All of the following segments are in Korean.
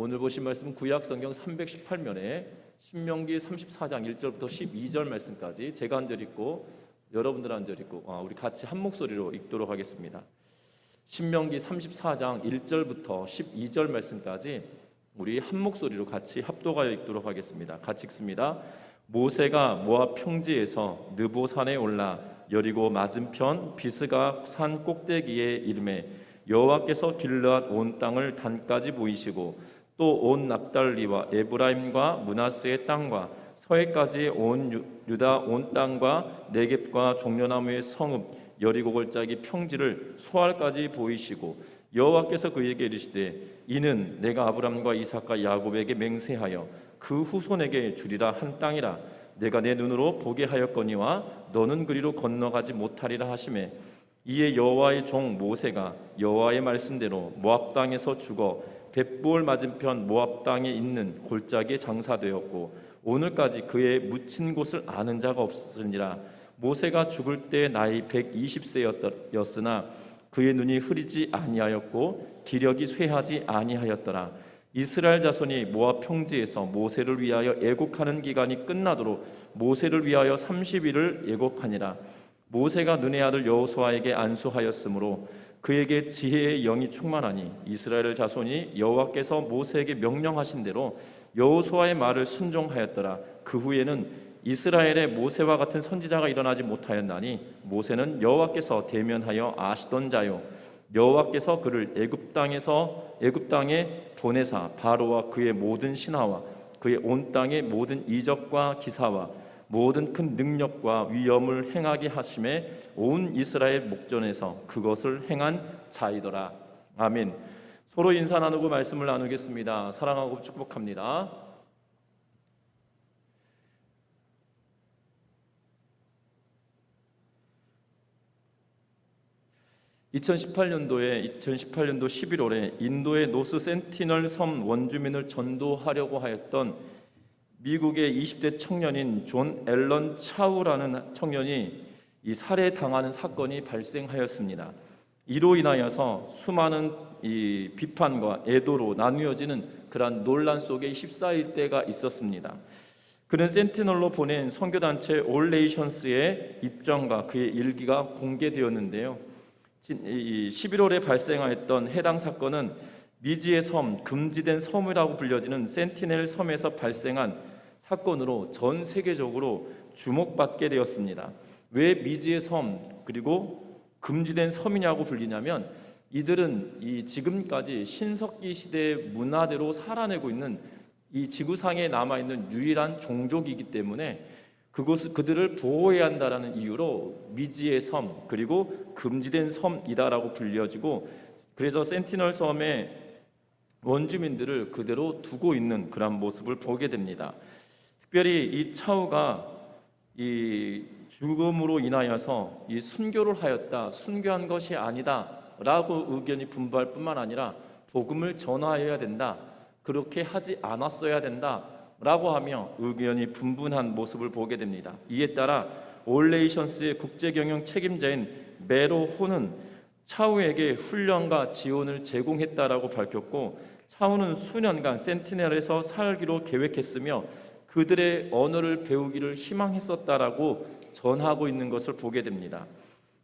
오늘 보신 말씀은 구약 성경 318면에 신명기 34장 1절부터 12절 말씀까지 제가 한 절 읽고 여러분들 한 절 읽고 우리 같이 한 목소리로 읽도록 하겠습니다. 신명기 34장 1절부터 12절 말씀까지 우리 한 목소리로 같이 합독하여 읽도록 하겠습니다. 같이 읽습니다. 모세가 모압 평지에서 느보산에 올라 여리고 맞은편 비스가 산 꼭대기에 이르매 여호와께서 길르앗 온 땅을 단까지 보이시고 또 온 납달리와 에브라임과 므낫세의 땅과 서해까지 온 유다 온 땅과 네겝과 종려나무의 성읍 여리고 골짜기 평지를 소알까지 보이시고 여호와께서 그에게 이르시되 이는 내가 아브람과 이삭과 야곱에게 맹세하여 그 후손에게 주리라 한 땅이라 내가 내 눈으로 보게 하였거니와 너는 그리로 건너가지 못하리라 하시매 이에 여호와의 종 모세가 여호와의 말씀대로 모압 땅에서 죽어 벳볼 맞은편 모압 땅에 있는 골짜기에 장사되었고 오늘까지 그의 묻힌 곳을 아는 자가 없으니라. 모세가 죽을 때 나이 120세였으나 그의 눈이 흐리지 아니하였고 기력이 쇠하지 아니하였더라. 이스라엘 자손이 모압 평지에서 모세를 위하여 애곡하는 기간이 끝나도록 모세를 위하여 30일을 애곡하니라. 모세가 눈의 아들 여호수아에게 안수하였으므로 그에게 지혜의 영이 충만하니 이스라엘 자손이 여호와께서 모세에게 명령하신 대로 여호수아의 말을 순종하였더라. 그 후에는 이스라엘에 모세와 같은 선지자가 일어나지 못하였나니 모세는 여호와께서 대면하여 아시던 자요 여호와께서 그를 애굽 땅에 보내사 바로와 그의 모든 신하와 그의 온 땅의 모든 이적과 기사와 모든 큰 능력과 위엄을 행하게 하심에 온 이스라엘 목전에서 그것을 행한 자이더라. 아멘. 서로 인사 나누고 말씀을 나누겠습니다. 사랑하고 축복합니다. (2018년도 11월에) 인도의 노스 센티널 섬 원주민을 전도하려고 하였던 미국의 20대 청년인 존 앨런 차우라는 청년이 이 살해당하는 사건이 발생하였습니다. 이로 인하여서 수많은 이 비판과 애도로 나누어지는 그러한 논란 속에 휩싸일 때가 있었습니다. 그는 센티널로 보낸 선교단체 올레이션스의 입장과 그의 일기가 공개되었는데요. 11월에 발생하였던 해당 사건은 미지의 섬, 금지된 섬이라고 불려지는 센티넬 섬에서 발생한 사건으로 전 세계적으로 주목받게 되었습니다. 왜 미지의 섬 그리고 금지된 섬이냐고 불리냐면 이들은 이 지금까지 신석기 시대의 문화대로 살아내고 있는 이 지구상에 남아있는 유일한 종족이기 때문에 그들을 보호해야 한다는 이유로 미지의 섬 그리고 금지된 섬이다라고 불려지고 그래서 센티널 섬의 원주민들을 그대로 두고 있는 그런 모습을 보게 됩니다. 특별히 이 차우가 이 죽음으로 인하여서 이 순교를 하였다, 순교한 것이 아니다라고 의견이 분분할 뿐만 아니라 복음을 전하여야 된다, 그렇게 하지 않았어야 된다라고 하며 의견이 분분한 모습을 보게 됩니다. 이에 따라 올레이션스의 국제경영 책임자인 메로 호는 차우에게 훈련과 지원을 제공했다라고 밝혔고 차우는 수년간 센티넬에서 살기로 계획했으며 그들의 언어를 배우기를 희망했었다라고 전하고 있는 것을 보게 됩니다.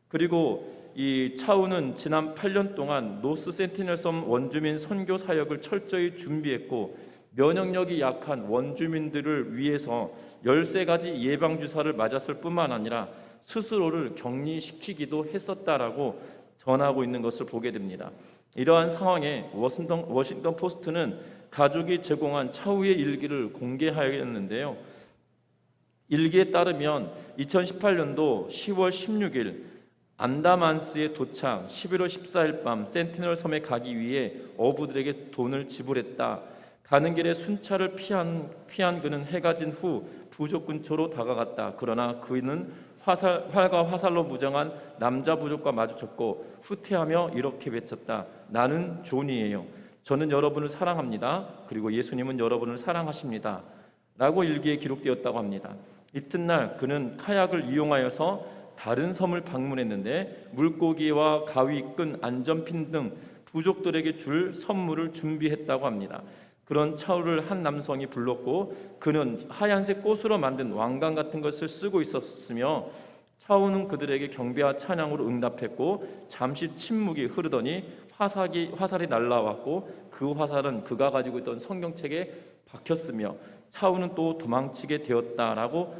그리고 이 차우는 지난 8년 동안 노스 센티넬 섬 원주민 선교 사역을 철저히 준비했고 면역력이 약한 원주민들을 위해서 13가지 예방주사를 맞았을 뿐만 아니라 스스로를 격리시키기도 했었다라고 전하고 있는 것을 보게 됩니다. 이러한 상황에 워싱턴 포스트는 가족이 제공한 차우의 일기를 공개하였는데요. 일기에 따르면 2018년도 10월 16일 안다만스에 도착 11월 14일 밤 센티널 섬에 가기 위해 어부들에게 돈을 지불했다. 가는 길에 순찰을 피한 그는 해가 진 후 부족 근처로 다가갔다. 그러나 그는 활과 화살로 무장한 남자 부족과 마주쳤고 후퇴하며 이렇게 외쳤다. 나는 존이에요. 저는 여러분을 사랑합니다. 그리고 예수님은 여러분을 사랑하십니다. 라고 일기에 기록되었다고 합니다. 이튿날 그는 카약을 이용하여서 다른 섬을 방문했는데 물고기와 가위, 끈, 안전핀 등 부족들에게 줄 선물을 준비했다고 합니다. 그런 차우를 한 남성이 불렀고 그는 하얀색 꽃으로 만든 왕관 같은 것을 쓰고 있었으며 차우는 그들에게 경배와 찬양으로 응답했고 잠시 침묵이 흐르더니 화살이 날라왔고 그 화살은 그가 가지고 있던 성경책에 박혔으며 차우는 또 도망치게 되었다라고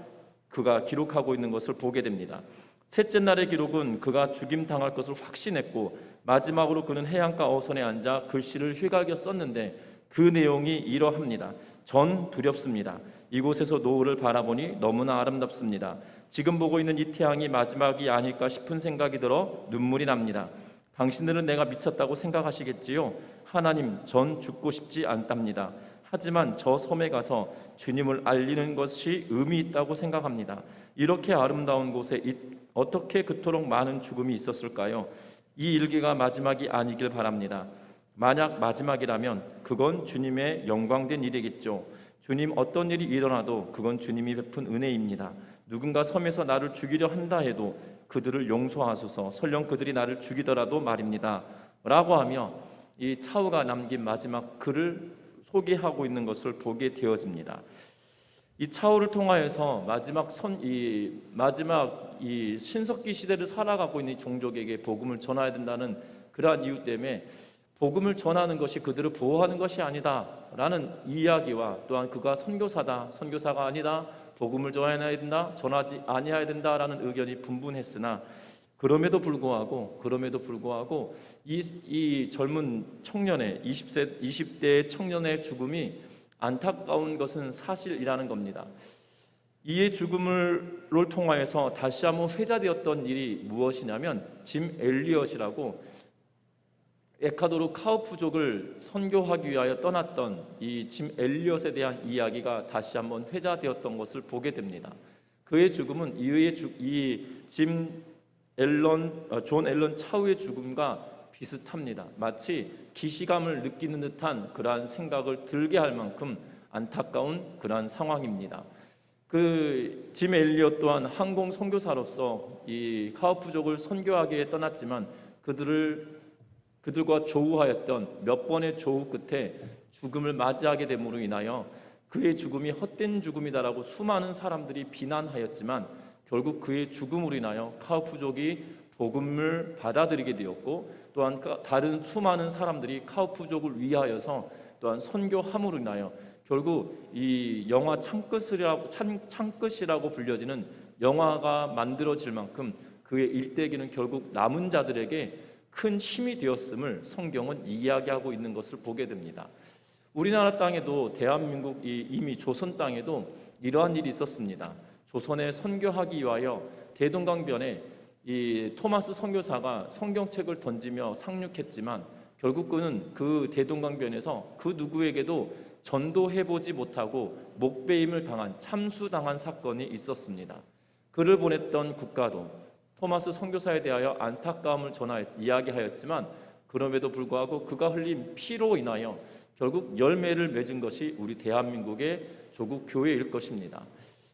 그가 기록하고 있는 것을 보게 됩니다. 셋째 날의 기록은 그가 죽임당할 것을 확신했고 마지막으로 그는 해안가 어선에 앉아 글씨를 휘갈겨 썼는데 그 내용이 이러합니다. 전 두렵습니다. 이곳에서 노을을 바라보니 너무나 아름답습니다. 지금 보고 있는 이 태양이 마지막이 아닐까 싶은 생각이 들어 눈물이 납니다. 당신들은 내가 미쳤다고 생각하시겠지요? 하나님, 전 죽고 싶지 않답니다. 하지만 저 섬에 가서 주님을 알리는 것이 의미 있다고 생각합니다. 이렇게 아름다운 곳에 어떻게 그토록 많은 죽음이 있었을까요? 이 일기가 마지막이 아니길 바랍니다. 만약 마지막이라면 그건 주님의 영광된 일이겠죠. 주님 어떤 일이 일어나도 그건 주님이 베푼 은혜입니다. 누군가 섬에서 나를 죽이려 한다 해도 그들을 용서하소서. 설령 그들이 나를 죽이더라도 말입니다. 라고 하며 이 차우가 남긴 마지막 글을 소개하고 있는 것을 보게 되어집니다. 이 차우를 통하여서 마지막 이 신석기 시대를 살아가고 있는 종족에게 복음을 전해야 된다는 그러한 이유 때문에 복음을 전하는 것이 그들을 보호하는 것이 아니다라는 이야기와 또한 그가 선교사다, 선교사가 아니다, 복음을 전해야 된다, 전하지 아니해야 된다라는 의견이 분분했으나 그럼에도 불구하고 이 젊은 청년의 20대의 청년의 죽음이 안타까운 것은 사실이라는 겁니다. 이의 죽음을 통하여서 다시 한번 회자되었던 일이 무엇이냐면 짐 엘리엇이라고 에콰도르 카우프족을 선교하기 위하여 떠났던 이 짐 엘리엇에 대한 이야기가 다시 한번 회자되었던 것을 보게 됩니다. 그의 죽음은 존 앨런 차우의 죽음과 비슷합니다. 마치 기시감을 느끼는 듯한 그러한 생각을 들게 할 만큼 안타까운 그러한 상황입니다. 그 짐 엘리엇 또한 항공 선교사로서 이 카우프족을 선교하기에 떠났지만 그들과 조우하였던 몇 번의 조우 끝에 죽음을 맞이하게 됨으로 인하여 그의 죽음이 헛된 죽음이다라고 수많은 사람들이 비난하였지만 결국 그의 죽음으로 인하여 카우프족이 복음을 받아들이게 되었고 또한 다른 수많은 사람들이 카우프족을 위하여서 또한 선교함으로 인하여 결국 이 영화 창끝이라고 불려지는 영화가 만들어질 만큼 그의 일대기는 결국 남은 자들에게 큰 힘이 되었음을 성경은 이야기하고 있는 것을 보게 됩니다. 우리나라 땅에도 대한민국 이미 조선 땅에도 이러한 일이 있었습니다. 조선에 선교하기 위하여 대동강변에 이 토마스 선교사가 성경책을 던지며 상륙했지만 결국 그는 그 대동강변에서 그 누구에게도 전도해보지 못하고 목배임을 당한 참수당한 사건이 있었습니다. 그를 보냈던 국가도 토마스 선교사에 대하여 안타까움을 이야기하였지만 그럼에도 불구하고 그가 흘린 피로 인하여 결국 열매를 맺은 것이 우리 대한민국의 조국 교회일 것입니다.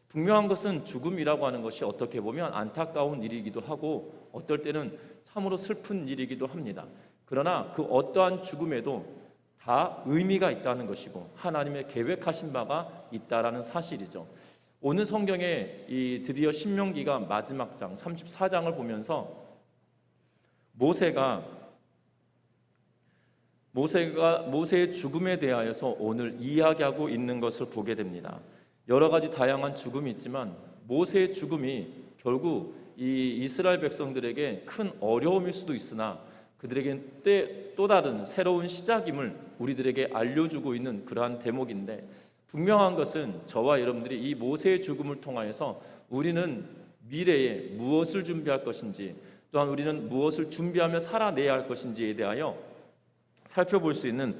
분명한 것은 죽음이라고 하는 것이 어떻게 보면 안타까운 일이기도 하고 어떨 때는 참으로 슬픈 일이기도 합니다. 그러나 그 어떠한 죽음에도 다 의미가 있다는 것이고 하나님의 계획하신 바가 있다라는 사실이죠. 오늘 성경에 드디어 신명기가 마지막 장 34장을 보면서 모세의 죽음에 대하여서 오늘 이야기하고 있는 것을 보게 됩니다. 여러 가지 다양한 죽음이 있지만 모세의 죽음이 결국 이 이스라엘 백성들에게 큰 어려움일 수도 있으나 그들에게 또 다른 새로운 시작임을 우리들에게 알려주고 있는 그러한 대목인데 분명한 것은 저와 여러분들이 이 모세의 죽음을 통하여서 우리는 미래에 무엇을 준비할 것인지 또한 우리는 무엇을 준비하며 살아내야 할 것인지에 대하여 살펴볼 수 있는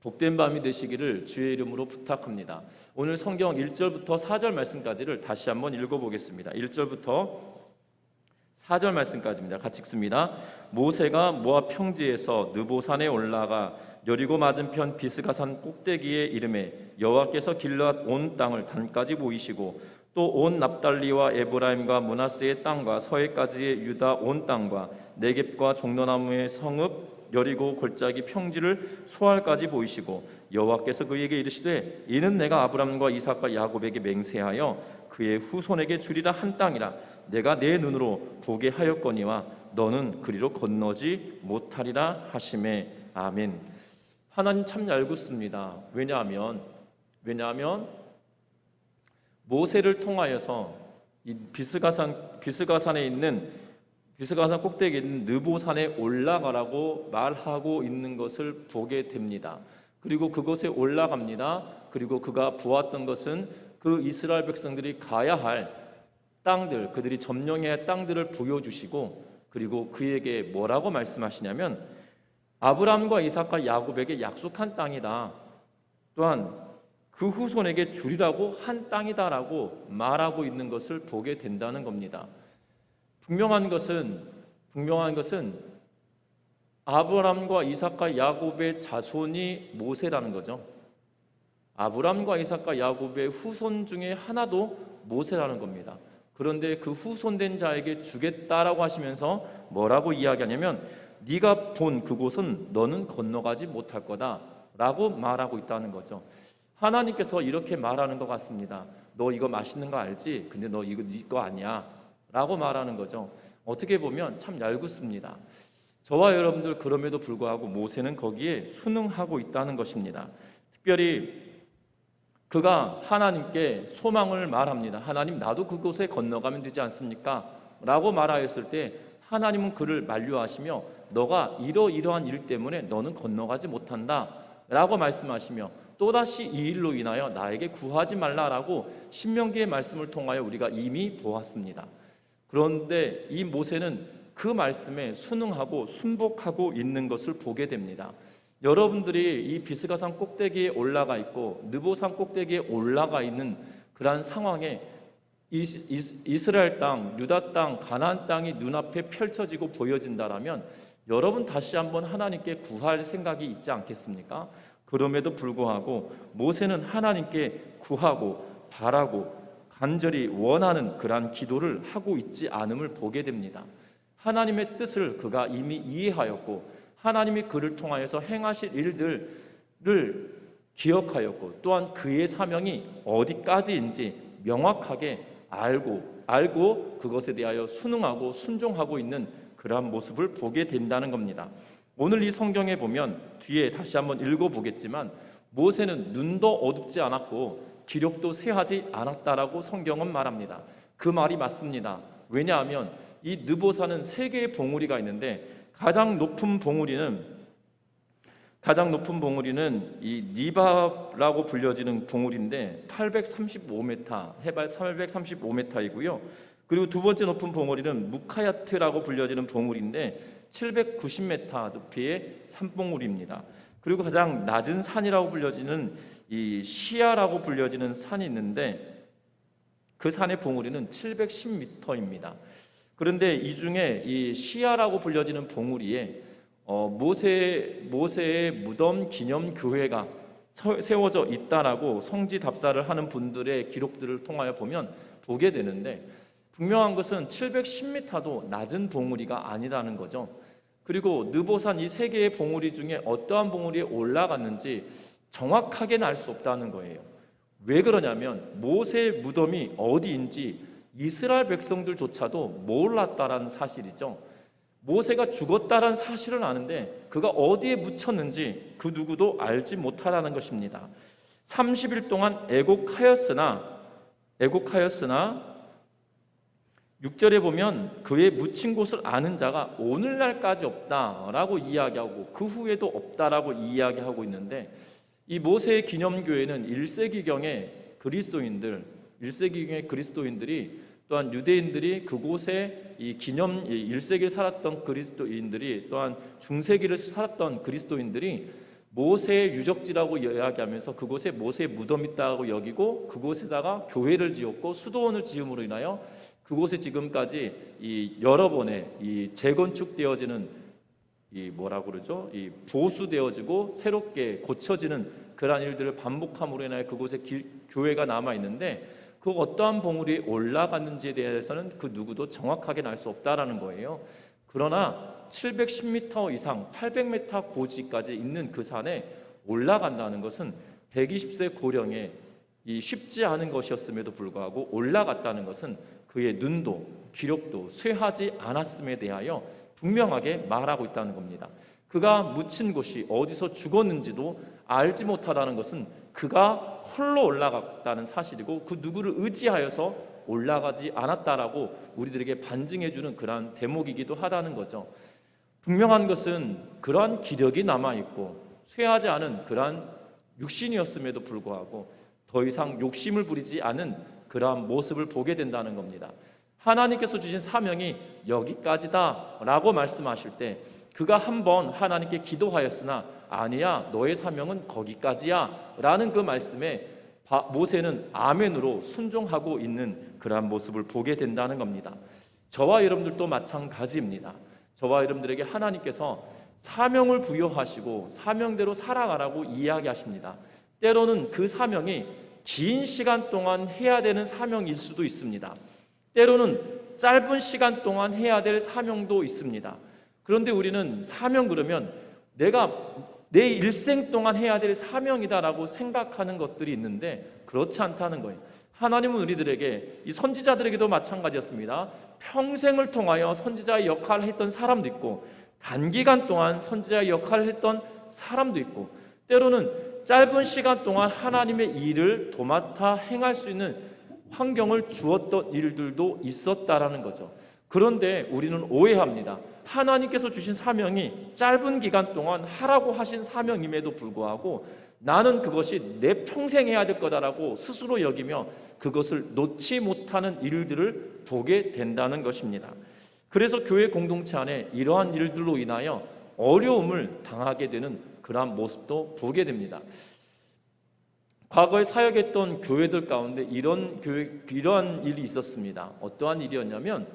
복된 밤이 되시기를 주의 이름으로 부탁합니다. 오늘 성경 1절부터 4절 말씀까지를 다시 한번 읽어보겠습니다. 1절부터 4절 말씀까지입니다. 같이 읽습니다. 모세가 모압 평지에서 느보산에 올라가 여리고 맞은편 비스가산 꼭대기에 이르매 여호와께서 길르앗 온 땅을 단까지 보이시고 또 온 납달리와 에브라임과 므낫세의 땅과 서해까지의 유다 온 땅과 네겝과 종려나무의 성읍 여리고 골짜기 평지를 소알까지 보이시고 여호와께서 그에게 이르시되 이는 내가 아브람과 이삭과 야곱에게 맹세하여 그의 후손에게 주리라 한 땅이라 내가 내 눈으로 보게 하였거니와 너는 그리로 건너지 못하리라 하시매. 아멘. 하나님 참 얄궂습니다. 왜냐하면 모세를 통하여서 이 비스가산에 있는 비스가산 꼭대기에 있는 느보산에 올라가라고 말하고 있는 것을 보게 됩니다. 그리고 그곳에 올라갑니다. 그리고 그가 보았던 것은 그 이스라엘 백성들이 가야 할 땅들, 그들이 점령해야 할 땅들을 보여주시고, 그리고 그에게 뭐라고 말씀하시냐면 아브람과 이삭과 야곱에게 약속한 땅이다, 또한 그 후손에게 주리라고 한 땅이다라고 말하고 있는 것을 보게 된다는 겁니다. 분명한 것은 아브람과 이삭과 야곱의 자손이 모세라는 거죠. 아브람과 이삭과 야곱의 후손 중에 하나도 모세라는 겁니다. 그런데 그 후손된 자에게 주겠다라고 하시면서 뭐라고 이야기하냐면 네가 본 그곳은 너는 건너가지 못할 거다라고 말하고 있다는 거죠. 하나님께서 이렇게 말하는 것 같습니다. 너 이거 맛있는 거 알지? 근데 너 이거 네 거 아니야 라고 말하는 거죠. 어떻게 보면 참 얄궂습니다. 저와 여러분들 그럼에도 불구하고 모세는 거기에 순응하고 있다는 것입니다. 특별히 그가 하나님께 소망을 말합니다. 하나님, 나도 그곳에 건너가면 되지 않습니까? 라고 말하였을 때 하나님은 그를 만류하시며 너가 이러이러한 일 때문에 너는 건너가지 못한다 라고 말씀하시며 또다시 이 일로 인하여 나에게 구하지 말라라고 신명기의 말씀을 통하여 우리가 이미 보았습니다. 그런데 이 모세는 그 말씀에 순응하고 순복하고 있는 것을 보게 됩니다. 여러분들이 이 비스가산 꼭대기에 올라가 있고 느보산 꼭대기에 올라가 있는 그러한 상황에 이스라엘 땅, 유다 땅, 가나안 땅이 눈앞에 펼쳐지고 보여진다라면 여러분 다시 한번 하나님께 구할 생각이 있지 않겠습니까? 그럼에도 불구하고 모세는 하나님께 구하고 바라고 간절히 원하는 그러한 기도를 하고 있지 않음을 보게 됩니다. 하나님의 뜻을 그가 이미 이해하였고 하나님이 그를 통하여서 행하실 일들을 기억하였고 또한 그의 사명이 어디까지인지 명확하게 알고 그것에 대하여 순응하고 순종하고 있는 그러한 모습을 보게 된다는 겁니다. 오늘 이 성경에 보면 뒤에 다시 한번 읽어보겠지만 모세는 눈도 어둡지 않았고 기력도 쇠하지 않았다라고 성경은 말합니다. 그 말이 맞습니다. 왜냐하면 이 느보산은 3개의 봉우리가 있는데 가장 높은 봉우리는 이 니바라고 불려지는 봉우리인데 835m, 해발 835m이고요. 그리고 두 번째 높은 봉우리는 무카야트라고 불려지는 봉우리인데 790m 높이의 산봉우리입니다. 그리고 가장 낮은 산이라고 불려지는 이 시아라고 불려지는 산이 있는데 그 산의 봉우리는 710m입니다. 그런데 이 중에 이 시아라고 불려지는 봉우리에 모세의 무덤 기념 교회가 세워져 있다라고 성지 답사를 하는 분들의 기록들을 통하여 보게 되는데 분명한 것은 710m도 낮은 봉우리가 아니라는 거죠. 그리고 느보산 이 3개의 봉우리 중에 어떠한 봉우리에 올라갔는지 정확하게는 알 수 없다는 거예요. 왜 그러냐면 모세의 무덤이 어디인지 이스라엘 백성들조차도 몰랐다라는 사실이죠. 모세가 죽었다라는 사실은 아는데 그가 어디에 묻혔는지 그 누구도 알지 못하라는 것입니다. 30일 동안 애곡하였으나 6절에 보면 그의 묻힌 곳을 아는 자가 오늘날까지 없다라고 이야기하고 그 후에도 없다라고 이야기하고 있는데 이 모세의 기념교회는 1세기경의 그리스도인들이 또한 유대인들이 그곳에 이 기념 1세기에 살았던 그리스도인들이 또한 중세기를 살았던 그리스도인들이 모세의 유적지라고 이야기하면서 그곳에 모세의 무덤이 있다고 여기고 그곳에다가 교회를 지었고 수도원을 지음으로 인하여 그곳에 지금까지 이 여러 번의 이 재건축되어지는 이 보수되어지고 새롭게 고쳐지는 그러한 일들을 반복함으로 인하여 그곳에 교회가 남아 있는데 그 어떠한 봉우리에 올라갔는지에 대해서는 그 누구도 정확하게 알 수 없다라는 거예요. 그러나 710m 이상 800m 고지까지 있는 그 산에 올라간다는 것은 120세 고령에 이 쉽지 않은 것이었음에도 불구하고 올라갔다는 것은 그의 눈도 기력도 쇠하지 않았음에 대하여 분명하게 말하고 있다는 겁니다. 그가 묻힌 곳이 어디서 죽었는지도 알지 못하다는 것은 그가 홀로 올라갔다는 사실이고 그 누구를 의지하여서 올라가지 않았다라고 우리들에게 반증해주는 그러한 대목이기도 하다는 거죠. 분명한 것은 그러한 기력이 남아있고 쇠하지 않은 그러한 육신이었음에도 불구하고 더 이상 욕심을 부리지 않은 그러한 모습을 보게 된다는 겁니다. 하나님께서 주신 사명이 여기까지다 라고 말씀하실 때 그가 한번 하나님께 기도하였으나 아니야 너의 사명은 거기까지야 라는 그 말씀에 모세는 아멘으로 순종하고 있는 그러한 모습을 보게 된다는 겁니다. 저와 여러분들도 마찬가지입니다. 저와 여러분들에게 하나님께서 사명을 부여하시고 사명대로 살아가라고 이야기하십니다. 때로는 그 사명이 긴 시간 동안 해야 되는 사명일 수도 있습니다. 때로는 짧은 시간 동안 해야 될 사명도 있습니다. 그런데 우리는 사명 그러면 내가 내 일생 동안 해야 될 사명이다라고 생각하는 것들이 있는데 그렇지 않다는 거예요. 하나님은 우리들에게 이 선지자들에게도 마찬가지였습니다. 평생을 통하여 선지자의 역할을 했던 사람도 있고 단기간 동안 선지자의 역할을 했던 사람도 있고 때로는 짧은 시간 동안 하나님의 일을 도맡아 행할 수 있는 환경을 주었던 일들도 있었다라는 거죠. 그런데 우리는 오해합니다. 하나님께서 주신 사명이 짧은 기간 동안 하라고 하신 사명임에도 불구하고 나는 그것이 내 평생 해야 될 거다라고 스스로 여기며 그것을 놓지 못하는 일들을 보게 된다는 것입니다. 그래서 교회 공동체 안에 이러한 일들로 인하여 어려움을 당하게 되는 그러한 모습도 보게 됩니다. 과거에 사역했던 교회들 가운데 이러한 일이 있었습니다. 어떠한 일이었냐면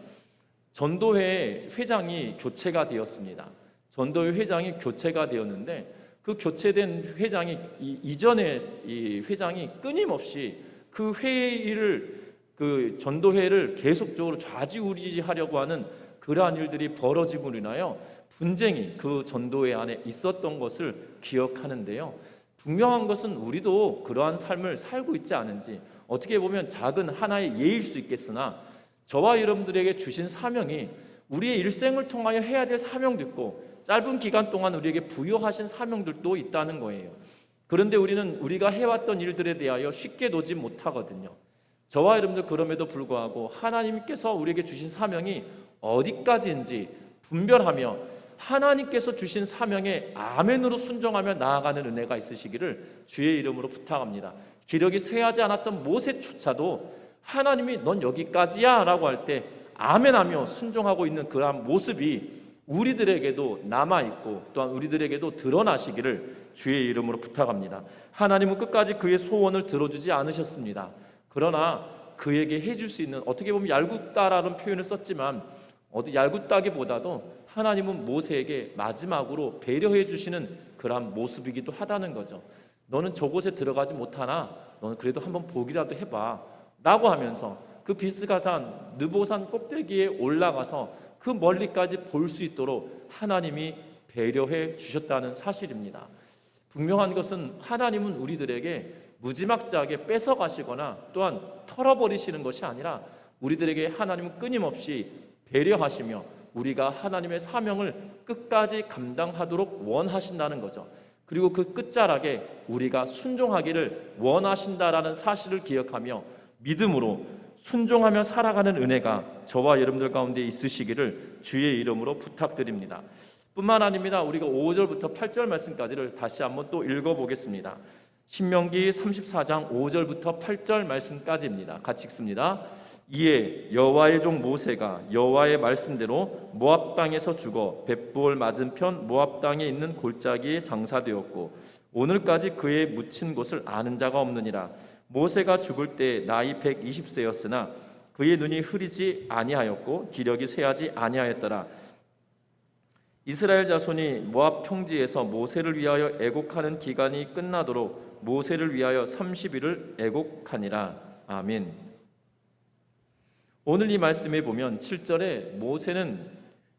전도회 회장이 교체가 되었습니다. 전도회 회장이 교체가 되었는데 그 교체된 회장이 이전에 이 회장이 끊임없이 그 회의를 그 전도회를 계속적으로 좌지우지하려고 하는 그러한 일들이 벌어짐으로 인하여 분쟁이 그 전도회 안에 있었던 것을 기억하는데요. 분명한 것은 우리도 그러한 삶을 살고 있지 않은지 어떻게 보면 작은 하나의 예일 수 있겠으나 저와 여러분들에게 주신 사명이 우리의 일생을 통하여 해야 될 사명도 있고 짧은 기간 동안 우리에게 부여하신 사명들도 있다는 거예요. 그런데 우리는 우리가 해왔던 일들에 대하여 쉽게 놓지 못하거든요. 저와 여러분들 그럼에도 불구하고 하나님께서 우리에게 주신 사명이 어디까지인지 분별하며 하나님께서 주신 사명에 아멘으로 순종하며 나아가는 은혜가 있으시기를 주의 이름으로 부탁합니다. 기력이 쇠하지 않았던 모세조차도 하나님이 넌 여기까지야 라고 할 때 아멘하며 순종하고 있는 그러한 모습이 우리들에게도 남아있고 또한 우리들에게도 드러나시기를 주의 이름으로 부탁합니다. 하나님은 끝까지 그의 소원을 들어주지 않으셨습니다. 그러나 그에게 해줄 수 있는 어떻게 보면 얄궂다라는 표현을 썼지만 얄궂다기보다도 하나님은 모세에게 마지막으로 배려해 주시는 그러한 모습이기도 하다는 거죠. 너는 저곳에 들어가지 못하나 너는 그래도 한번 보기라도 해봐 라고 하면서 그 비스가산 느보산 꼭대기에 올라가서 그 멀리까지 볼 수 있도록 하나님이 배려해 주셨다는 사실입니다. 분명한 것은 하나님은 우리들에게 무지막지하게 뺏어가시거나 또한 털어버리시는 것이 아니라 우리들에게 하나님은 끊임없이 배려하시며 우리가 하나님의 사명을 끝까지 감당하도록 원하신다는 거죠. 그리고 그 끝자락에 우리가 순종하기를 원하신다라는 사실을 기억하며 믿음으로 순종하며 살아가는 은혜가 저와 여러분들 가운데 있으시기를 주의 이름으로 부탁드립니다. 뿐만 아닙니다. 우리가 5절부터 8절 말씀까지를 다시 한번 또 읽어보겠습니다. 신명기 34장 5절부터 8절 말씀까지입니다. 같이 읽습니다. 이에 여호와의 종 모세가 여호와의 말씀대로 모압 땅에서 죽어 벳부올 맞은편 모압 땅에 있는 골짜기에 장사되었고 오늘까지 그의 묻힌 곳을 아는 자가 없느니라. 모세가 죽을 때 나이 120세였으나 그의 눈이 흐리지 아니하였고 기력이 쇠하지 아니하였더라. 이스라엘 자손이 모압 평지에서 모세를 위하여 애곡하는 기간이 끝나도록 모세를 위하여 30일을 애곡하니라. 아멘. 오늘 이 말씀에 보면 7절에 모세는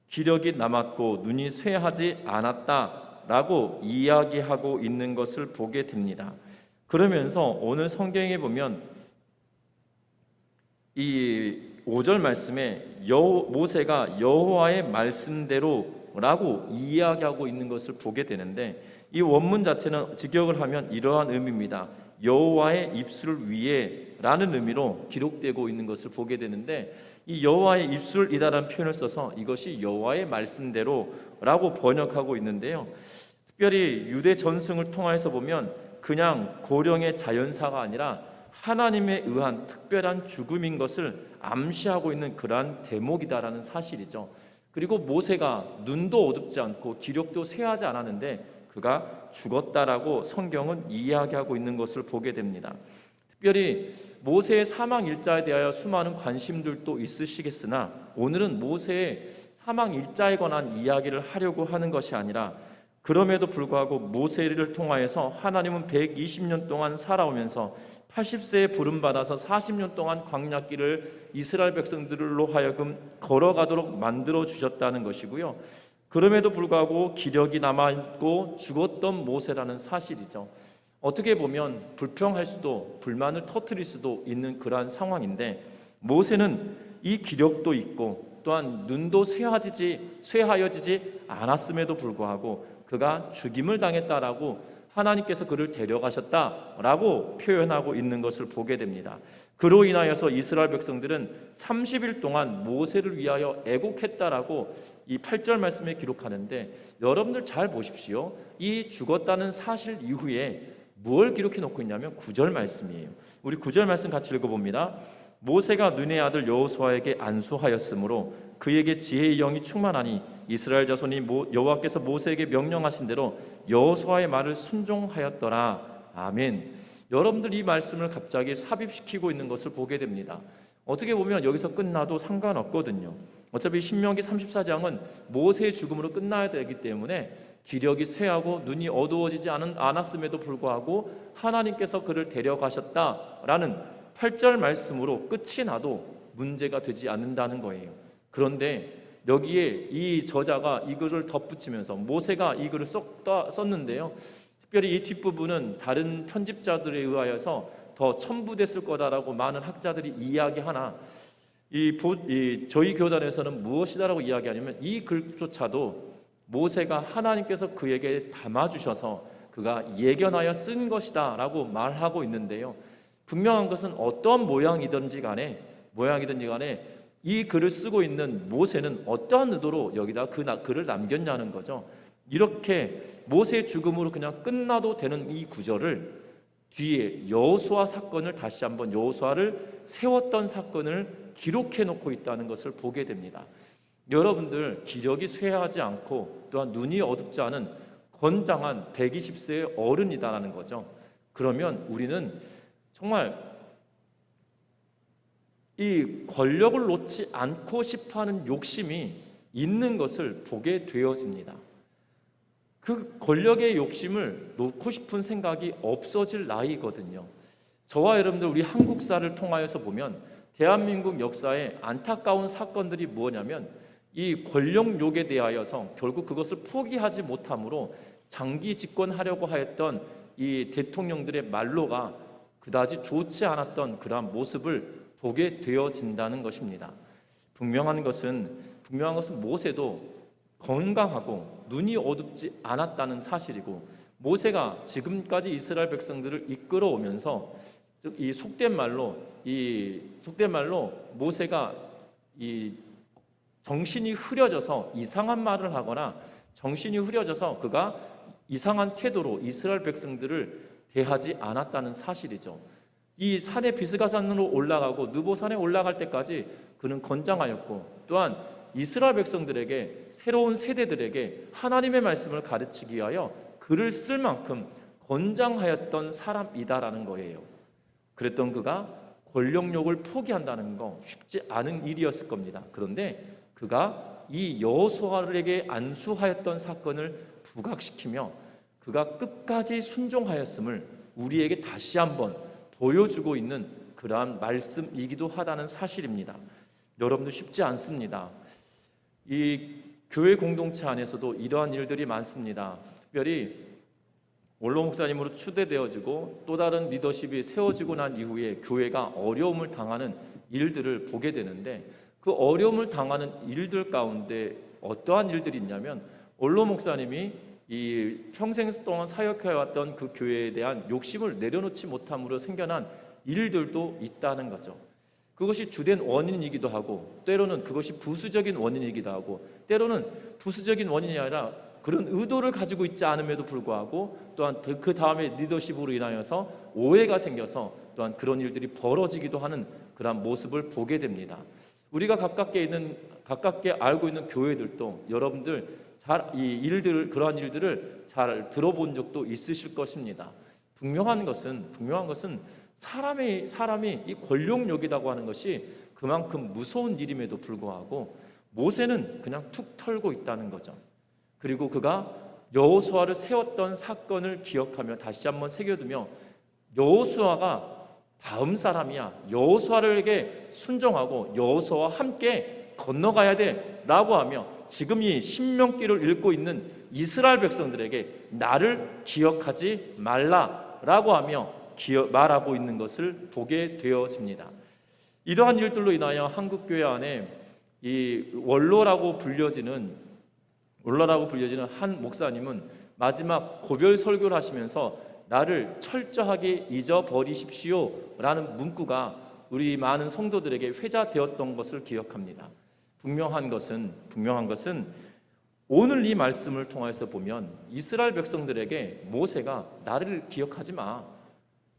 기력이 남았고 눈이 쇠하지 않았다라고 이야기하고 있는 것을 보게 됩니다. 그러면서 오늘 성경에 보면 이 5절 말씀에 모세가 여호와의 말씀대로라고 이야기하고 있는 것을 보게 되는데, 이 원문 자체는 직역을 하면 이러한 의미입니다. 여호와의 입술 위에라는 의미로 기록되고 있는 것을 보게 되는데, 이 여호와의 입술이다라는 표현을 써서 이것이 여호와의 말씀대로라고 번역하고 있는데요. 특별히 유대 전승을 통해서 보면 그냥 고령의 자연사가 아니라 하나님에 의한 특별한 죽음인 것을 암시하고 있는 그러한 대목이다라는 사실이죠. 그리고 모세가 눈도 어둡지 않고 기력도 쇠하지 않았는데 그가 죽었다라고 성경은 이야기하고 있는 것을 보게 됩니다. 특별히 모세의 사망 일자에 대하여 수많은 관심들도 있으시겠으나 오늘은 모세의 사망 일자에 관한 이야기를 하려고 하는 것이 아니라, 그럼에도 불구하고 모세를 통하여서 하나님은 120년 동안 살아오면서 80세에 부름받아서 40년 동안 광야길을 이스라엘 백성들로 하여금 걸어가도록 만들어 주셨다는 것이고요. 그럼에도 불구하고 기력이 남아있고 죽었던 모세라는 사실이죠. 어떻게 보면 불평할 수도 불만을 터뜨릴 수도 있는 그러한 상황인데, 모세는 이 기력도 있고 또한 눈도 쇠하여지지 않았음에도 불구하고 그가 죽임을 당했다라고 하나님께서 그를 데려가셨다라고 표현하고 있는 것을 보게 됩니다. 그로 인하여서 이스라엘 백성들은 30일 동안 모세를 위하여 애곡했다라고 이 8절 말씀에 기록하는데, 여러분들 잘 보십시오. 이 죽었다는 사실 이후에 뭘 기록해 놓고 있냐면 9절 말씀이에요. 우리 9절 말씀 같이 읽어봅니다. 모세가 눈의 아들 여호수아에게 안수하였으므로 그에게 지혜의 영이 충만하니 이스라엘 자손이 여호와께서 모세에게 명령하신 대로 여호수아의 말을 순종하였더라. 아멘. 여러분들 이 말씀을 갑자기 삽입시키고 있는 것을 보게 됩니다. 어떻게 보면 여기서 끝나도 상관없거든요. 어차피 신명기 34장은 모세의 죽음으로 끝나야 되기 때문에 기력이 쇠하고 눈이 어두워지지 않았음에도 불구하고 하나님께서 그를 데려가셨다라는 8절 말씀으로 끝이 나도 문제가 되지 않는다는 거예요. 그런데 여기에 이 저자가 이 글을 덧붙이면서 모세가 이 글을 썼는데요. 특별히 이 뒷부분은 다른 편집자들에 의하여서 더 첨부됐을 거다라고 많은 학자들이 이야기하나, 저희 교단에서는 무엇이다라고 이야기하냐면 이 글조차도 모세가 하나님께서 그에게 담아주셔서 그가 예견하여 쓴 것이다 라고 말하고 있는데요. 분명한 것은 어떠한 모양이든지 간에 이 글을 쓰고 있는 모세는 어떠한 의도로 여기다 그 글을 남겼냐는 거죠. 이렇게 모세의 죽음으로 그냥 끝나도 되는 이 구절을 뒤에 여호수아 사건을 다시 한번 여호수아를 세웠던 사건을 기록해 놓고 있다는 것을 보게 됩니다. 여러분들 기력이 쇠하지 않고 또한 눈이 어둡지 않은 건장한 120세의 어른이다라는 거죠. 그러면 우리는 정말 이 권력을 놓지 않고 싶어하는 욕심이 있는 것을 보게 되어집니다. 그 권력의 욕심을 놓고 싶은 생각이 없어질 나이거든요. 저와 여러분들 우리 한국사를 통하여서 보면 대한민국 역사에 안타까운 사건들이 뭐냐면 이 권력욕에 대하여서 결국 그것을 포기하지 못함으로 장기 집권하려고 하였던 이 대통령들의 말로가 그다지 좋지 않았던 그러한 모습을 보게 되어진다는 것입니다. 분명한 것은 모세도 건강하고 눈이 어둡지 않았다는 사실이고, 모세가 지금까지 이스라엘 백성들을 이끌어오면서 즉 이 속된 말로 모세가 이 정신이 흐려져서 이상한 말을 하거나 정신이 흐려져서 그가 이상한 태도로 이스라엘 백성들을 대하지 않았다는 사실이죠. 이 산에 비스가산으로 올라가고 느보산에 올라갈 때까지 그는 건장하였고, 또한 이스라엘 백성들에게 새로운 세대들에게 하나님의 말씀을 가르치기 위하여 글을 쓸 만큼 건장하였던 사람이다라는 거예요. 그랬던 그가 권력욕을 포기한다는 거 쉽지 않은 일이었을 겁니다. 그런데 그가 이 여호수아에게 안수하였던 사건을 부각시키며 그가 끝까지 순종하였음을 우리에게 다시 한번 보여주고 있는 그러한 말씀이기도 하다는 사실입니다. 여러분도 쉽지 않습니다. 이 교회 공동체 안에서도 이러한 일들이 많습니다. 특별히 원로 목사님으로 추대되어지고 또 다른 리더십이 세워지고 난 이후에 교회가 어려움을 당하는 일들을 보게 되는데, 그 어려움을 당하는 일들 가운데 어떠한 일들이 있냐면, 원로 목사님이 이 평생 동안 사역해왔던 그 교회에 대한 욕심을 내려놓지 못함으로 생겨난 일들도 있다는 거죠. 그것이 주된 원인이기도 하고, 때로는 그것이 부수적인 원인이기도 하고, 때로는 부수적인 원인이 아니라 그런 의도를 가지고 있지 않음에도 불구하고 또한 그 다음에 리더십으로 인하여서 오해가 생겨서 또한 그런 일들이 벌어지기도 하는 그런 모습을 보게 됩니다. 우리가 가깝게 알고 있는 교회들도 여러분들 그러한 일들을 잘 들어본 적도 있으실 것입니다. 분명한 것은 사람이 이 권력욕이라고 하는 것이 그만큼 무서운 일임에도 불구하고 모세는 그냥 툭 털고 있다는 거죠. 그리고 그가 여호수아를 세웠던 사건을 기억하며 다시 한번 새겨두며, 여호수아가 다음 사람이야, 여호수아에게 순종하고 여호수아와 함께 건너가야 돼 라고 하며, 지금 이 신명기를 읽고 있는 이스라엘 백성들에게 나를 기억하지 말라라고 하며 말하고 있는 것을 보게 되어집니다. 이러한 일들로 인하여 한국교회 안에 이 원로라고 불려지는 한 목사님은 마지막 고별 설교를 하시면서 나를 철저하게 잊어버리십시오 라는 문구가 우리 많은 성도들에게 회자되었던 것을 기억합니다. 분명한 것은 오늘 이 말씀을 통해서 보면 이스라엘 백성들에게 모세가 나를 기억하지 마,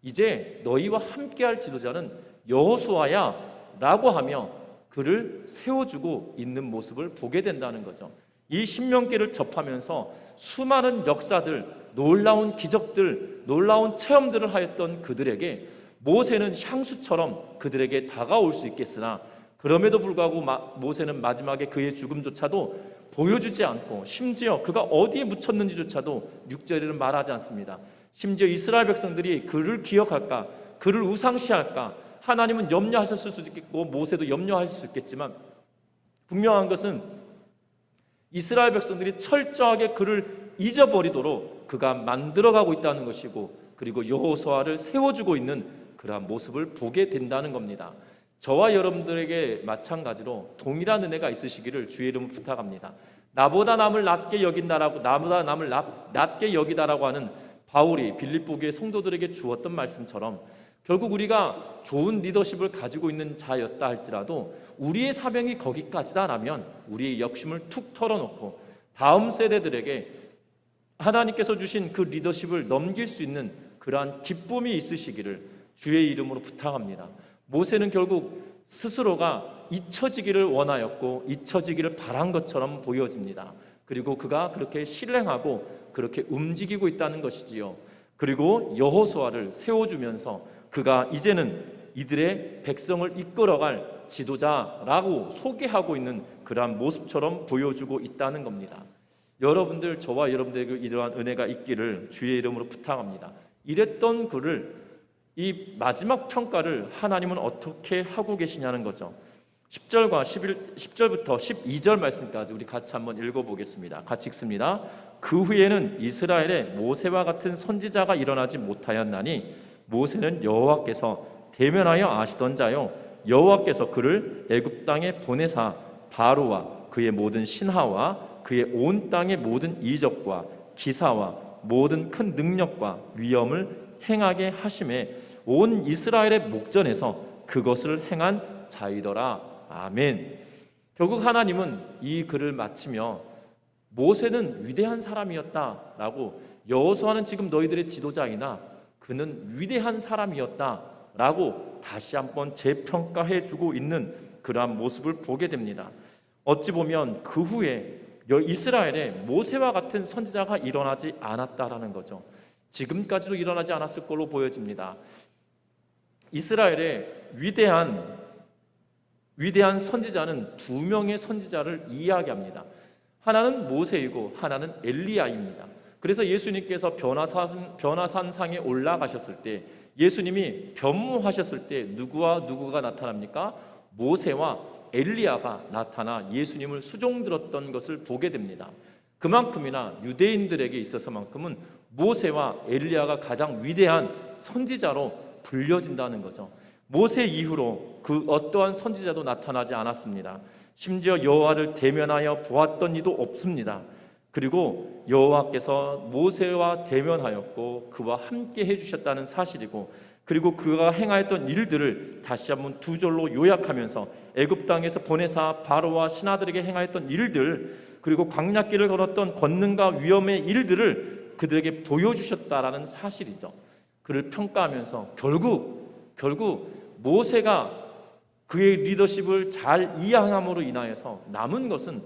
이제 너희와 함께할 지도자는 여호수아야 라고 하며 그를 세워주고 있는 모습을 보게 된다는 거죠. 이 신명기를 접하면서 수많은 역사들, 놀라운 기적들, 놀라운 체험들을 하였던 그들에게 모세는 향수처럼 그들에게 다가올 수 있겠으나, 그럼에도 불구하고 모세는 마지막에 그의 죽음조차도 보여주지 않고, 심지어 그가 어디에 묻혔는지조차도 6절에는 말하지 않습니다. 심지어 이스라엘 백성들이 그를 기억할까, 그를 우상시할까, 하나님은 염려하셨을 수도 있겠고 모세도 염려하실 수 있겠지만, 분명한 것은 이스라엘 백성들이 철저하게 그를 잊어버리도록 그가 만들어가고 있다는 것이고, 그리고 여호수아를 세워주고 있는 그러한 모습을 보게 된다는 겁니다. 저와 여러분들에게 마찬가지로 동일한 은혜가 있으시기를 주의 이름으로 부탁합니다. 나보다 남을 낮게 여기다라고 하는 바울이 빌립보 교회 성도들에게 주었던 말씀처럼, 결국 우리가 좋은 리더십을 가지고 있는 자였다 할지라도 우리의 사명이 거기까지다라면 우리의 욕심을 툭 털어놓고 다음 세대들에게 하나님께서 주신 그 리더십을 넘길 수 있는 그러한 기쁨이 있으시기를 주의 이름으로 부탁합니다. 모세는 결국 스스로가 잊혀지기를 원하였고 잊혀지기를 바란 것처럼 보여집니다. 그리고 그가 그렇게 실행하고 그렇게 움직이고 있다는 것이지요. 그리고 여호수아를 세워주면서 그가 이제는 이들의 백성을 이끌어갈 지도자라고 소개하고 있는 그러한 모습처럼 보여주고 있다는 겁니다. 여러분들, 저와 여러분들에게 이러한 은혜가 있기를 주의 이름으로 부탁합니다. 이랬던 그를, 이 마지막 평가를 하나님은 어떻게 하고 계시냐는 거죠. 10절부터 12절 말씀까지 우리 같이 한번 읽어보겠습니다. 같이 읽습니다. 그 후에는 이스라엘에 모세와 같은 선지자가 일어나지 못하였나니 모세는 여호와께서 대면하여 아시던 자요, 여호와께서 그를 애굽 땅에 보내사 바로와 그의 모든 신하와 그의 온 땅의 모든 이적과 기사와 모든 큰 능력과 위엄을 행하게 하심에 온 이스라엘의 목전에서 그것을 행한 자이더라. 아멘. 결국 하나님은 이 글을 마치며 모세는 위대한 사람이었다라고, 여호수아는 지금 너희들의 지도자이나 그는 위대한 사람이었다라고 다시 한번 재평가해 주고 있는 그러한 모습을 보게 됩니다. 어찌 보면 그 후에 이스라엘에 모세와 같은 선지자가 일어나지 않았다라는 거죠. 지금까지도 일어나지 않았을 걸로 보여집니다. 이스라엘의 위대한 선지자는 두 명의 선지자를 이야기합니다. 하나는 모세이고 하나는 엘리야입니다. 그래서 예수님께서 변화산상에 올라가셨을 때, 예수님이 변모하셨을 때 누구와 누구가 나타납니까? 모세와 엘리야가 나타나 예수님을 수종들었던 것을 보게 됩니다. 그만큼이나 유대인들에게 있어서만큼은 모세와 엘리야가 가장 위대한 선지자로 불려진다는 거죠. 모세 이후로 그 어떠한 선지자도 나타나지 않았습니다. 심지어 여호와를 대면하여 보았던 이도 없습니다. 그리고 여호와께서 모세와 대면하였고 그와 함께 해주셨다는 사실이고, 그리고 그가 행하였던 일들을 다시 한번 두 절로 요약하면서 애굽 땅에서 보내사 바로와 신하들에게 행하였던 일들, 그리고 광야길을 걸었던 권능과 위엄의 일들을 그들에게 보여주셨다라는 사실이죠. 그를 평가하면서 결국 모세가 그의 리더십을 잘 이행함으로 인하여서 남은 것은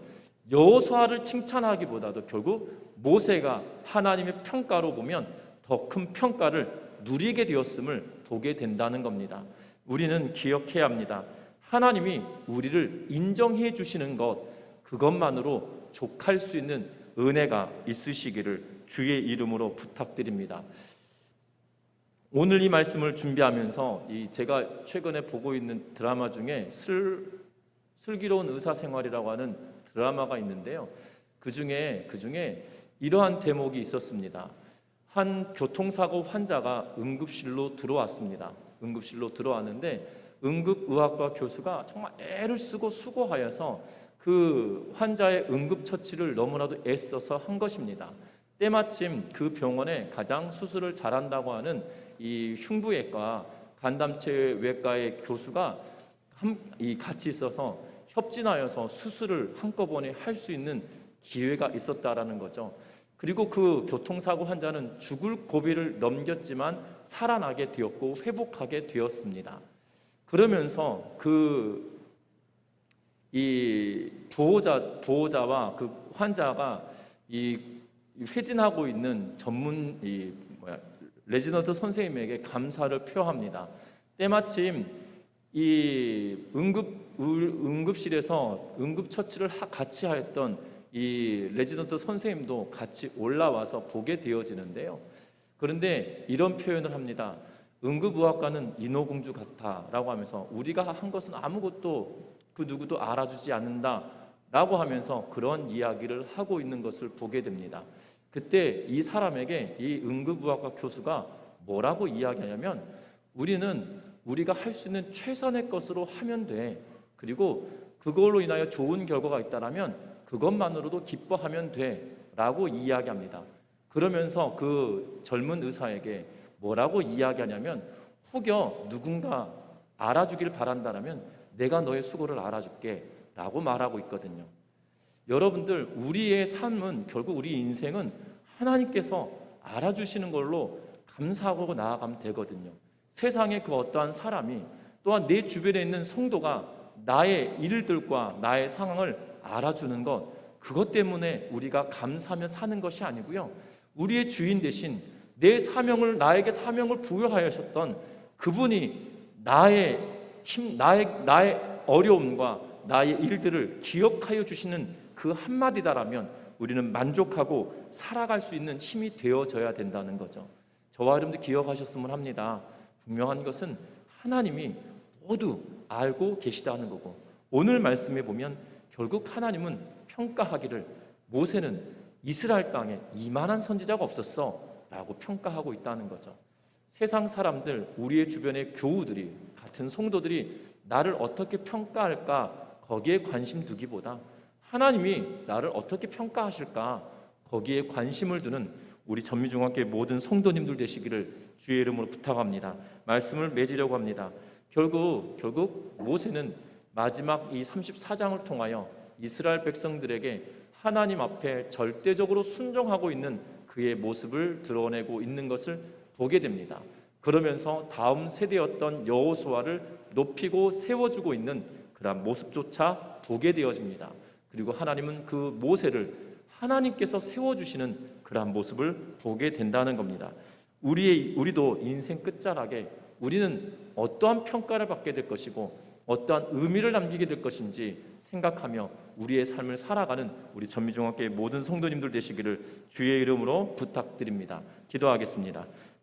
여호수아를 칭찬하기보다도 결국 모세가 하나님의 평가로 보면 더 큰 평가를 누리게 되었음을 보게 된다는 겁니다. 우리는 기억해야 합니다. 하나님이 우리를 인정해 주시는 것, 그것만으로 족할 수 있는 은혜가 있으시기를 주의 이름으로 부탁드립니다. 오늘 이 말씀을 준비하면서 제가 최근에 보고 있는 드라마 중에 슬기로운 의사생활이라고 하는 드라마가 있는데요. 그 중에 이러한 대목이 있었습니다. 한 교통사고 환자가 응급실로 들어왔습니다. 응급실로 들어왔는데 응급의학과 교수가 정말 애를 쓰고 수고하여서 그 환자의 응급처치를 너무나도 애써서 한 것입니다. 때마침 그 병원에 가장 수술을 잘한다고 하는 이 흉부외과 간담체외과의 교수가 같이 있어서 협진하여서 수술을 한꺼번에 할 수 있는 기회가 있었다라는 거죠. 그리고 그 교통사고 환자는 죽을 고비를 넘겼지만 살아나게 되었고 회복하게 되었습니다. 그러면서 이 보호자와 그 환자가 이 회진하고 있는 레지던트 선생님에게 감사를 표합니다. 때마침 이 응급실에서 응급처치를 같이 하였던 이 레지던트 선생님도 같이 올라와서 보게 되어지는데요. 그런데 이런 표현을 합니다. 응급의학과는 인어공주 같다라고 하면서 우리가 한 것은 아무것도 그 누구도 알아주지 않는다라고 하면서 그런 이야기를 하고 있는 것을 보게 됩니다. 그때 이 사람에게 이 응급의학과 교수가 뭐라고 이야기하냐면, 우리가 할 수 있는 최선의 것으로 하면 돼. 그리고 그걸로 인하여 좋은 결과가 있다라면 그것만으로도 기뻐하면 돼 라고 이야기합니다. 그러면서 그 젊은 의사에게 뭐라고 이야기하냐면, 혹여 누군가 알아주길 바란다라면 내가 너의 수고를 알아줄게 라고 말하고 있거든요. 여러분들, 우리의 삶은, 결국 우리 인생은 하나님께서 알아주시는 걸로 감사하고 나아가면 되거든요. 세상의 그 어떠한 사람이, 또한 내 주변에 있는 성도가 나의 일들과 나의 상황을 알아주는 것, 그것 때문에 우리가 감사하며 사는 것이 아니고요, 우리의 주인 대신 나에게 사명을 부여하셨던 그분이 나의 힘, 나의 어려움과 나의 일들을 기억하여 주시는 그 한마디다라면 우리는 만족하고 살아갈 수 있는 힘이 되어져야 된다는 거죠. 저와 여러분들 기억하셨으면 합니다. 분명한 것은 하나님이 모두 알고 계시다는 거고, 오늘 말씀에 보면 결국 하나님은 평가하기를, 모세는 이스라엘 땅에 이만한 선지자가 없었어 라고 평가하고 있다는 거죠. 세상 사람들, 우리의 주변의 교우들이, 같은 성도들이 나를 어떻게 평가할까 거기에 관심 두기보다 하나님이 나를 어떻게 평가하실까 거기에 관심을 두는 우리 전미중학교의 모든 성도님들 되시기를 주의 이름으로 부탁합니다. 말씀을 맺으려고 합니다. 결국 모세는 마지막 이 34장을 통하여 이스라엘 백성들에게 하나님 앞에 절대적으로 순종하고 있는 그의 모습을 드러내고 있는 것을 보게 됩니다. 그러면서 다음 세대였던 여호수아를 높이고 세워주고 있는 그런 모습조차 보게 되어집니다. 그리고 하나님은 그 모세를 하나님께서 세워주시는 그러한 모습을 보게 된다는 겁니다. 우리도 인생 끝자락에 우리는 어떠한 평가를 받게 될 것이고 어떠한 의미를 남기게 될 것인지 생각하며 우리의 삶을 살아가는 우리 전미중학교의 모든 성도님들 되시기를 주의 이름으로 부탁드립니다. 기도하겠습니다.